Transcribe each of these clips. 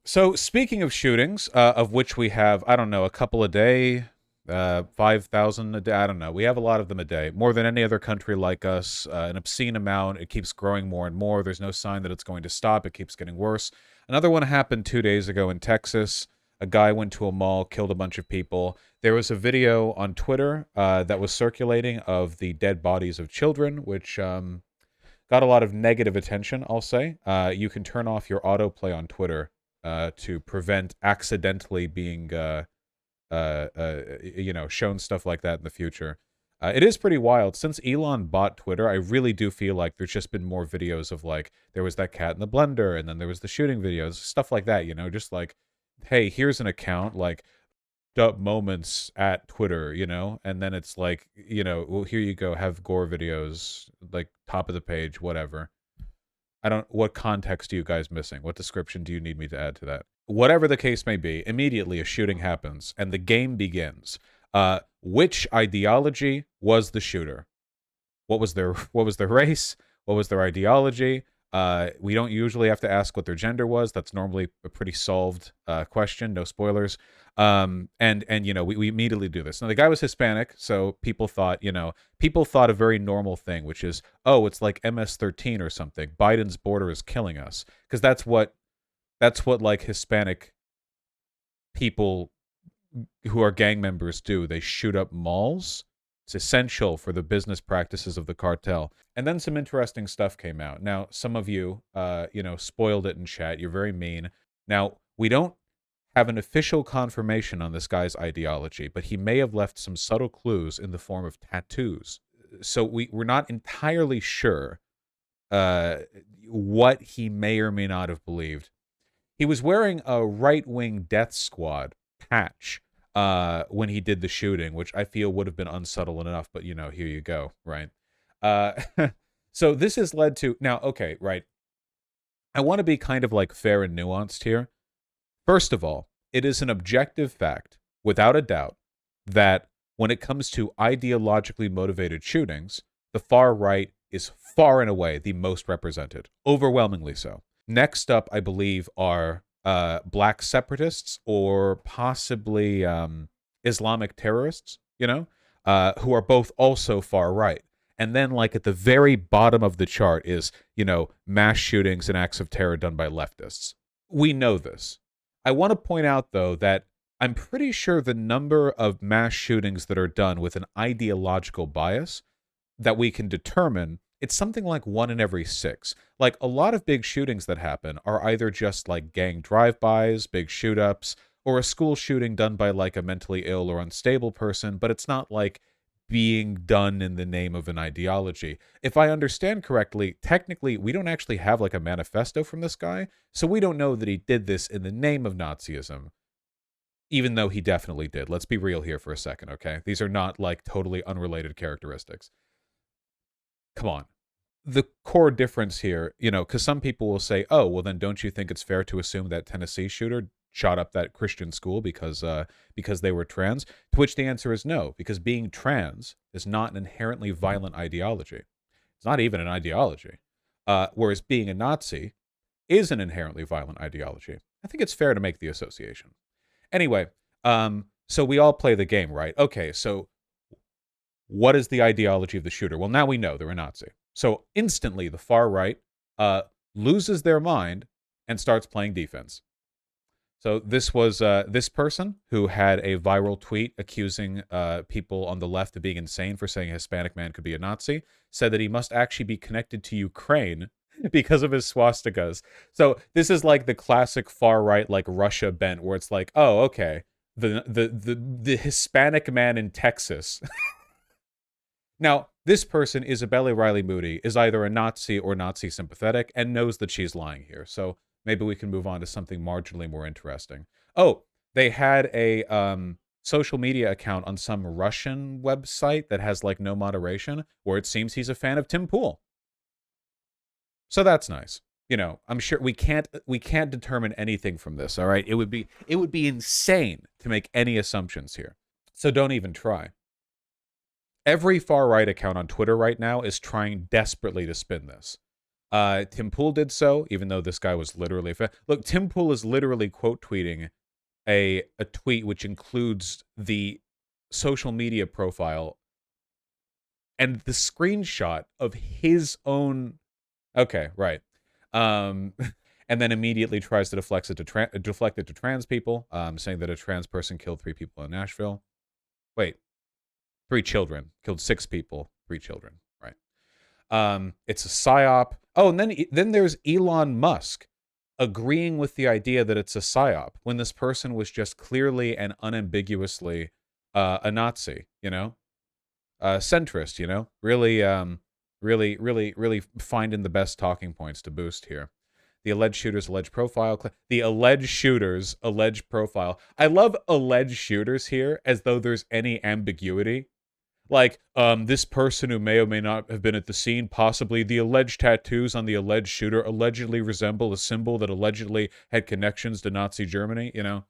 So speaking of shootings, of which we have, I don't know, a couple a day, 5,000 a day. I don't know. We have a lot of them a day, more than any other country like us. An obscene amount. It keeps growing more and more. There's no sign that it's going to stop. It keeps getting worse. Another one happened 2 days ago in Texas. A guy went to a mall, killed a bunch of people. There was a video on Twitter that was circulating of the dead bodies of children, which got a lot of negative attention, I'll say. You can turn off your autoplay on Twitter to prevent accidentally being, shown stuff like that in the future. It is pretty wild. Since Elon bought Twitter, I really do feel like there's just been more videos of, like, there was that cat in the blender, and then there was the shooting videos, stuff like that, just like, hey, here's an account, like, up moments at Twitter, and then it's like, well, here you go, have gore videos, like, top of the page, whatever. What context are you guys missing? What description do you need me to add to that? Whatever the case may be, immediately a shooting happens and the game begins. Which ideology was the shooter? What was their race? What was their ideology? We don't usually have to ask what their gender was. That's normally a pretty solved question. No spoilers. And we immediately do this. Now the guy was Hispanic, so people thought a very normal thing, which is, oh, it's like MS-13 or something. Biden's border is killing us, because that's what like Hispanic people who are gang members do. They shoot up malls. It's essential for the business practices of the cartel. And then some interesting stuff came out. Now, some of you, spoiled it in chat. You're very mean. Now, we don't have an official confirmation on this guy's ideology, but he may have left some subtle clues in the form of tattoos. So we're not entirely sure what he may or may not have believed. He was wearing a right-wing death squad patch when he did the shooting, which I feel would have been unsubtle enough, but, here you go, right? So this has led to... Now, okay, right. I want to be kind of, like, fair and nuanced here. First of all, it is an objective fact, without a doubt, that when it comes to ideologically motivated shootings, the far right is far and away the most represented. Overwhelmingly so. Next up, I believe, are black separatists or possibly Islamic terrorists, who are both also far right. And then, like, at the very bottom of the chart is, mass shootings and acts of terror done by leftists. We know this. I want to point out, though, that I'm pretty sure the number of mass shootings that are done with an ideological bias that we can determine, it's something like 1 in every 6. Like, a lot of big shootings that happen are either just, like, gang drive-bys, big shoot-ups, or a school shooting done by, like, a mentally ill or unstable person, but it's not, like, being done in the name of an ideology. If I understand correctly, technically, we don't actually have, like, a manifesto from this guy, so we don't know that he did this in the name of Nazism, even though he definitely did. Let's be real here for a second, okay? These are not, like, totally unrelated characteristics. Come on. The core difference here, because some people will say, oh, well, then don't you think it's fair to assume that Tennessee shooter shot up that Christian school because they were trans? To which the answer is no, because being trans is not an inherently violent ideology. It's not even an ideology. Whereas being a Nazi is an inherently violent ideology. I think it's fair to make the association. Anyway, so we all play the game, right? Okay, so what is the ideology of the shooter? Well, now we know they're a Nazi. So instantly, the far right loses their mind and starts playing defense. So this was this person who had a viral tweet accusing people on the left of being insane for saying a Hispanic man could be a Nazi, said that he must actually be connected to Ukraine because of his swastikas. So this is like the classic far right, like Russia bent, where it's like, oh, okay, the Hispanic man in Texas. Now, this person, Isabella Riley Moody, is either a Nazi or Nazi sympathetic and knows that she's lying here. So maybe we can move on to something marginally more interesting. Oh, they had a social media account on some Russian website that has, like, no moderation, where it seems he's a fan of Tim Pool. So that's nice. I'm sure we can't determine anything from this, all right? It would be insane to make any assumptions here. So don't even try. Every far-right account on Twitter right now is trying desperately to spin this. Tim Pool did so, even though this guy was literally... Look, Tim Pool is literally quote tweeting a tweet which includes the social media profile and the screenshot of his own... Okay, right. And then immediately tries to deflect it to trans people, saying that a trans person killed 3 people in Nashville. Wait, 3 children. Killed 6 people, 3 children. Right. It's a psyop. Oh, and then there's Elon Musk agreeing with the idea that it's a psyop when this person was just clearly and unambiguously a Nazi, you know? Centrist, you know? Really, really finding the best talking points to boost here. The alleged shooter's alleged profile. The alleged shooter's alleged profile. I love alleged shooters here as though there's any ambiguity. Like, this person who may or may not have been at the scene, possibly the alleged tattoos on the alleged shooter allegedly resemble a symbol that allegedly had connections to Nazi Germany, you know?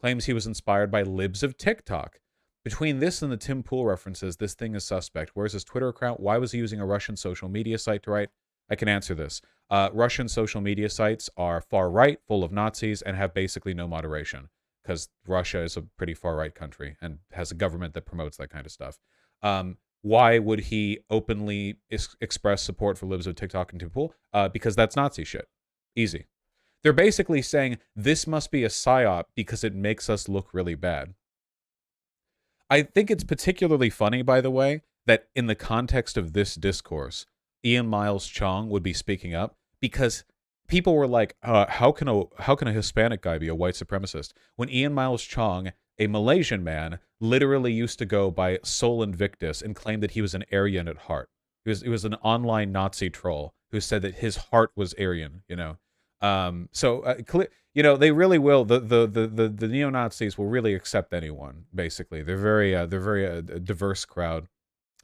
Claims he was inspired by libs of TikTok. Between this and the Tim Pool references, this thing is suspect. Where's his Twitter account? Why was he using a Russian social media site to write? I can answer this. Russian social media sites are far-right, full of Nazis, and have basically no moderation, because Russia is a pretty far-right country and has a government that promotes that kind of stuff. Why would he openly express support for libs of TikTok and Tim Pool? Because that's Nazi shit. Easy. They're basically saying this must be a psyop because it makes us look really bad. I think it's particularly funny, by the way, that in the context of this discourse, Ian Miles Chong would be speaking up because people were like, how can a Hispanic guy be a white supremacist? When Ian Miles Chong, a Malaysian man, literally used to go by Sol Invictus and claimed that he was an Aryan at heart. He was an online Nazi troll who said that his heart was Aryan, you know. You know, they really will. The neo-Nazis will really accept anyone. Basically, they're very diverse crowd.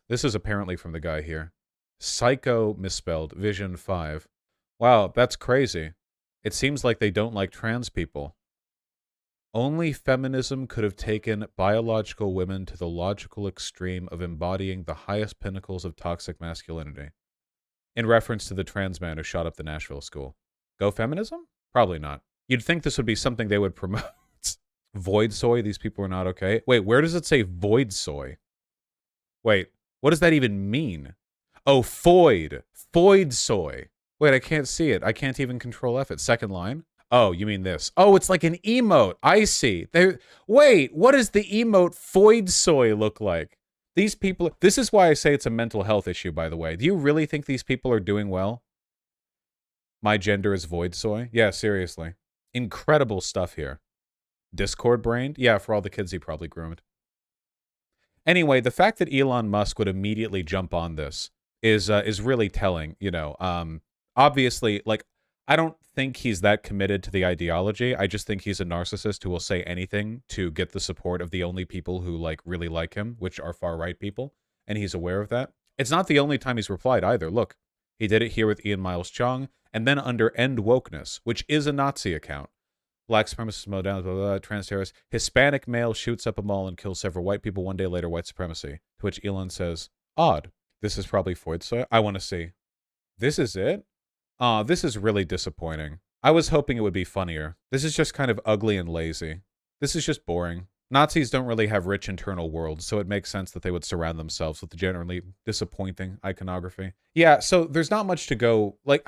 This is apparently from the guy here. Psycho misspelled. Vision 5. Wow, that's crazy. It seems like they don't like trans people. Only feminism could have taken biological women to the logical extreme of embodying the highest pinnacles of toxic masculinity. In reference to the trans man who shot up the Nashville school. Go feminism? Probably not. You'd think this would be something they would promote. Void soy, these people are not okay. Wait, where does it say void soy? Wait, what does that even mean? Oh, foid. Foid soy. Wait, I can't see it. I can't even control F it. Second line. Oh, you mean this. Oh, it's like an emote. I see. Wait, what does the emote foid soy look like? These people... This is why I say it's a mental health issue, by the way. Do you really think these people are doing well? My gender is void soy? Yeah, seriously. Incredible stuff here. Discord brained? Yeah, for all the kids he probably groomed. Anyway, the fact that Elon Musk would immediately jump on this is really telling, you know. Obviously, like, I don't think he's that committed to the ideology. I just think he's a narcissist who will say anything to get the support of the only people who, like, really like him, which are far-right people, and he's aware of that. It's not the only time he's replied either. Look, he did it here with Ian Miles Chong, and then under End Wokeness, which is a Nazi account. Black supremacist, blah, blah, blah, trans terrorist. Hispanic male shoots up a mall and kills several white people. 1 day later, white supremacy. To which Elon says, odd. This is probably Foyd, so I want to see. This is it? This is really disappointing. I was hoping it would be funnier. This is just kind of ugly and lazy. This is just boring. Nazis don't really have rich internal worlds, so it makes sense that they would surround themselves with generally disappointing iconography. Yeah, so there's not much to go... Like,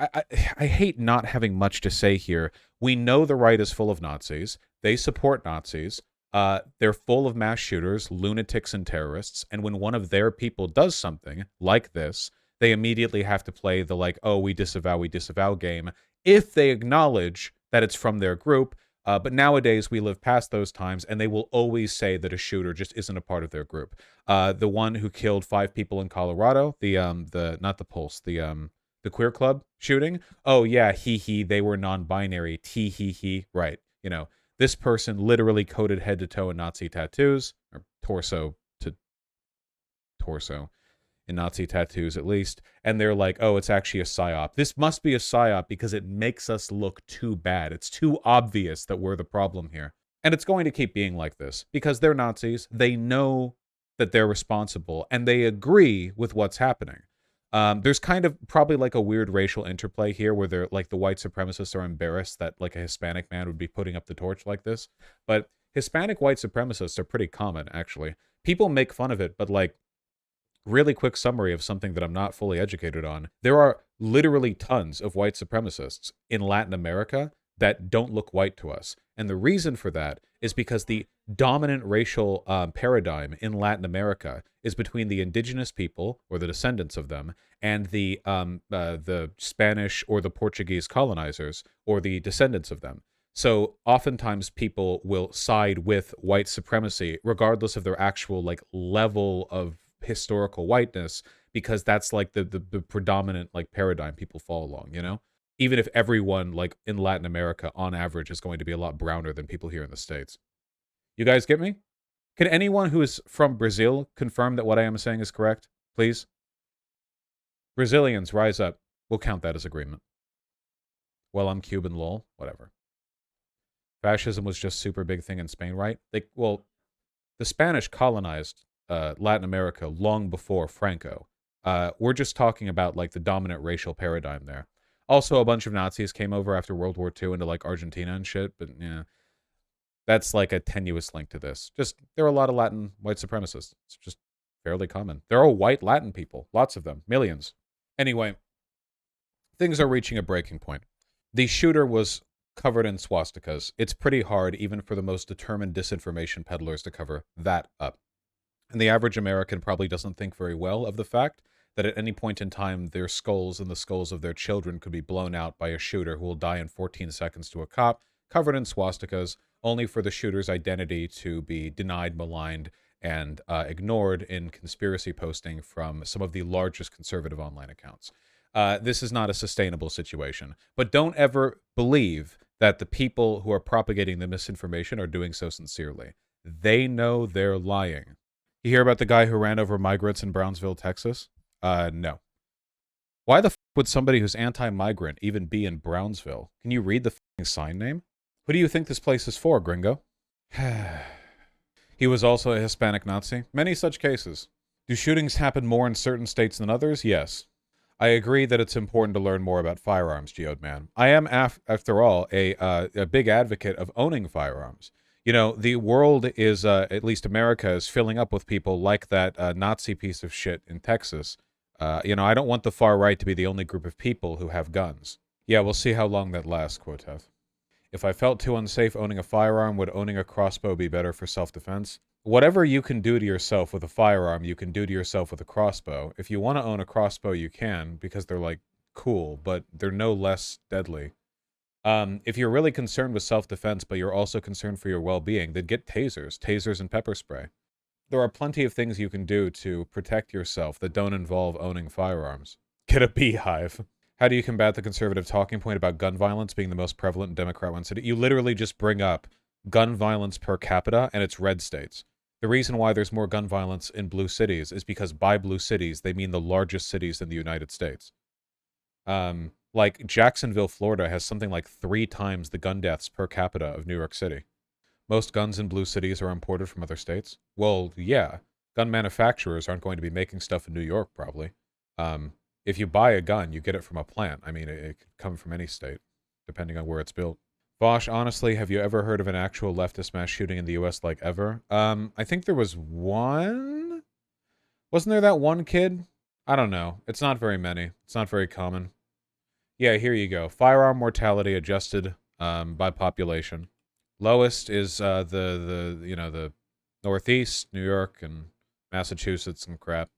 I hate not having much to say here. We know the right is full of Nazis. They support Nazis. They're full of mass shooters, lunatics, and terrorists. And when one of their people does something like this, they immediately have to play the, like, oh, we disavow game, if they acknowledge that it's from their group. But nowadays, we live past those times, and they will always say that a shooter just isn't a part of their group. The one who killed 5 people in Colorado, not the Pulse, the Queer Club shooting. Oh yeah, they were non-binary. He. Right. You know, this person literally coated head to toe in Nazi tattoos, or torso to torso. In Nazi tattoos, at least, and they're like, oh, it's actually a psyop. This must be a psyop because it makes us look too bad. It's too obvious that we're the problem here. And it's going to keep being like this because they're Nazis. They know that they're responsible, and they agree with what's happening. There's kind of probably like a weird racial interplay here where they're like the white supremacists are embarrassed that like a Hispanic man would be putting up the torch like this. But Hispanic white supremacists are pretty common, actually. People make fun of it, but like, really quick summary of something that I'm not fully educated on. There are literally tons of white supremacists in Latin America that don't look white to us. And the reason for that is because the dominant racial paradigm in Latin America is between the indigenous people, or the descendants of them, and the Spanish or the Portuguese colonizers, or the descendants of them. So oftentimes people will side with white supremacy, regardless of their actual like level of historical whiteness, because that's like the predominant like paradigm people fall along, you know? Even if everyone like in Latin America on average is going to be a lot browner than people here in the States. You guys get me? Can anyone who is from Brazil confirm that what I am saying is correct, please? Brazilians, rise up. We'll count that as agreement. Well, I'm Cuban, lol. Whatever. Fascism was just super big thing in Spain, right? Well, the Spanish colonized Latin America long before Franco. We're just talking about like the dominant racial paradigm there. Also, a bunch of Nazis came over after World War II into like Argentina and shit, but yeah, that's like a tenuous link to this. Just there are a lot of Latin white supremacists. It's just fairly common. There are white Latin people, lots of them, millions. Anyway, things are reaching a breaking point. The shooter was covered in swastikas. It's pretty hard, even for the most determined disinformation peddlers, to cover that up. And the average American probably doesn't think very well of the fact that at any point in time, their skulls and the skulls of their children could be blown out by a shooter who will die in 14 seconds to a cop, covered in swastikas, only for the shooter's identity to be denied, maligned, and ignored in conspiracy posting from some of the largest conservative online accounts. This is not a sustainable situation. But don't ever believe that the people who are propagating the misinformation are doing so sincerely. They know they're lying. You hear about the guy who ran over migrants in Brownsville, Texas? No. Why the f would somebody who's anti-migrant even be in Brownsville? Can you read the f***ing sign name? Who do you think this place is for, gringo? He was also a Hispanic Nazi. Many such cases. Do shootings happen more in certain states than others? Yes. I agree that it's important to learn more about firearms, Geode Man. I am, after all, a big advocate of owning firearms. You know, the world is, at least America, is filling up with people like that Nazi piece of shit in Texas. You know, I don't want the far right to be the only group of people who have guns. Yeah, we'll see how long that lasts, Quoteth. If I felt too unsafe owning a firearm, would owning a crossbow be better for self-defense? Whatever you can do to yourself with a firearm, you can do to yourself with a crossbow. If you want to own a crossbow, you can, because they're, like, cool, but they're no less deadly. If you're really concerned with self-defense, but you're also concerned for your well-being, then get tasers and pepper spray. There are plenty of things you can do to protect yourself that don't involve owning firearms. Get a beehive. How do you combat the conservative talking point about gun violence being the most prevalent in Democrat one city? You literally just bring up gun violence per capita, and it's red states. The reason why there's more gun violence in blue cities is because by blue cities, they mean the largest cities in the United States. Like Jacksonville, Florida has something like 3 times the gun deaths per capita of New York City. Most guns in blue cities are imported from other states. Well, yeah. Gun manufacturers aren't going to be making stuff in New York, probably. If you buy a gun, you get it from a plant. I mean, it could come from any state, depending on where it's built. Vosh, honestly, have you ever heard of an actual leftist mass shooting in the U.S. like ever? I think there was one? Wasn't there that one kid? I don't know. It's not very many. It's not very common. Yeah, here you go. Firearm mortality adjusted by population. Lowest is the Northeast, New York, and Massachusetts and crap.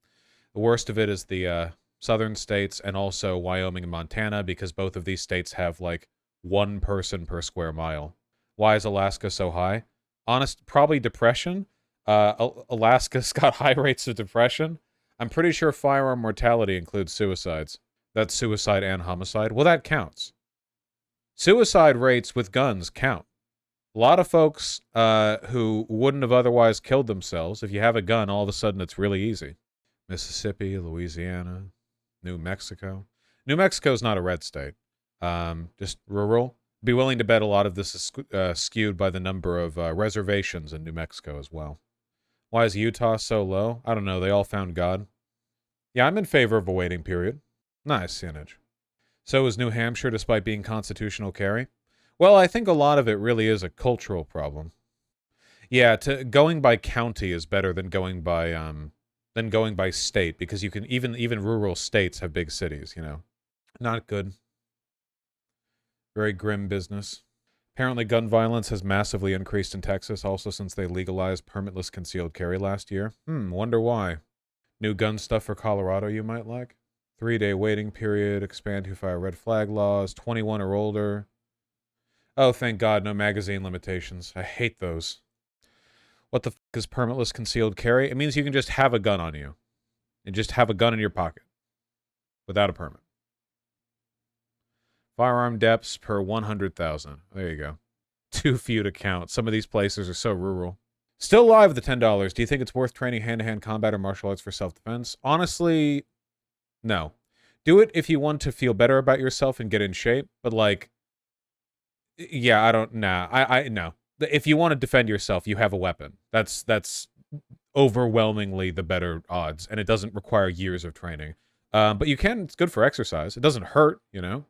The worst of it is the southern states and also Wyoming and Montana, because both of these states have like 1 person per square mile. Why is Alaska so high? Probably depression. Alaska's got high rates of depression. I'm pretty sure firearm mortality includes suicides. That's suicide and homicide. Well, that counts. Suicide rates with guns count. A lot of folks who wouldn't have otherwise killed themselves, if you have a gun, all of a sudden it's really easy. Mississippi, Louisiana, New Mexico. New Mexico's not a red state. Just rural. Be willing to bet a lot of this is skewed by the number of reservations in New Mexico as well. Why is Utah so low? I don't know. They all found God. Yeah, I'm in favor of a waiting period. Nice, CNH. So is New Hampshire, despite being constitutional carry. Well, I think a lot of it really is a cultural problem. Yeah, going by county is better than going by state, because you can even rural states have big cities, you know. Not good. Very grim business. Apparently gun violence has massively increased in Texas also since they legalized permitless concealed carry last year. Wonder why. New gun stuff for Colorado you might like. 3-day waiting period, expand who fire red flag laws, 21 or older. Oh, thank God, no magazine limitations. I hate those. What the fuck is permitless concealed carry? It means you can just have a gun on you. And just have a gun in your pocket. Without a permit. Firearm depths per 100,000. There you go. Too few to count. Some of these places are so rural. Still live with the $10. Do you think it's worth training hand-to-hand combat or martial arts for self-defense? Honestly, no. Do it if you want to feel better about yourself and get in shape. But like, yeah, I don't, nah. No. If you want to defend yourself, you have a weapon. That's overwhelmingly the better odds. And it doesn't require years of training. But you can, it's good for exercise. It doesn't hurt, you know?